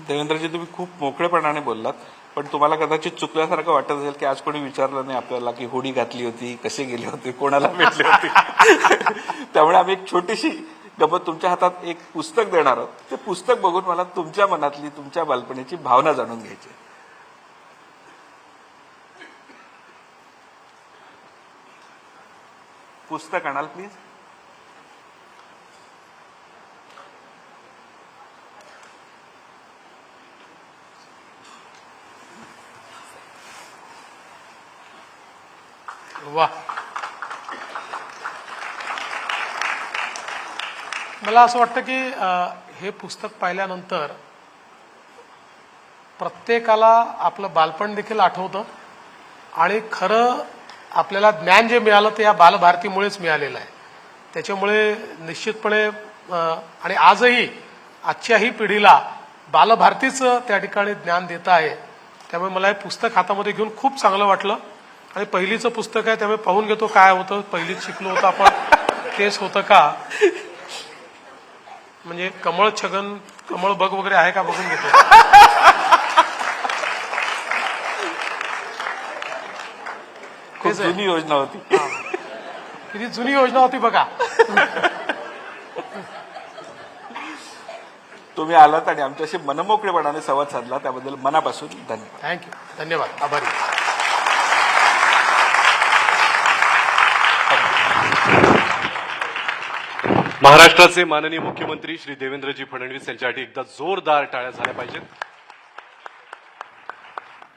देवेंद्रजी, तुम्ही खूप मोकळेपणाने बोललात, पण तुम्हाला कदाचित चुकल्यासारखं वाटत असेल की आज कोणी विचारलं नाही आपल्याला की होडी घातली होती, कसे गेले होते, कोणाला भेटले होते. त्यामुळे आम्ही एक छोटीशी गमत तुमच्या हातात एक पुस्तक देणार आहोत. ते पुस्तक बघून मला तुमच्या मनातली, तुमच्या बालपणीची भावना जाणून घ्यायची. पुस्तक आणाल प्लीज. वा, मला असं वाटतं की हे पुस्तक पाहिल्यानंतर प्रत्येकाला आपलं बालपण देखील आठवतं आणि खरं आपल्याला ज्ञान जे मिळालं ते या बालभारतीमुळेच मिळालेलं आहे. त्याच्यामुळे निश्चितपणे आणि आजही आजच्याही पिढीला बालभारतीच त्या ठिकाणी ज्ञान देत आहे. त्यामुळे मला हे पुस्तक हातामध्ये घेऊन खूप चांगलं वाटलं. आणि पहिलीचं पुस्तक आहे त्यामुळे पाहून घेतो काय होतं, पहिलीत शिकलो होतं आपण तेच होतं का, म्हणजे कमळ छगन कमळ बग वगैरे आहे का बघून घेतो. खूप जुनी योजना होती. किती जुनी योजना होती बघा. तुम्ही आलात आणि आमच्याशी मनमोकळेपणाने संवाद साधला त्याबद्दल मनापासून धन्यवाद. थँक्यू, धन्यवाद, आभारी. महाराष्ट्राचे माननीय मुख्यमंत्री श्री देवेंद्रजी फडणवीस यांच्यासाठी एकदा जोरदार टाळ्या झाल्या पाहिजेत.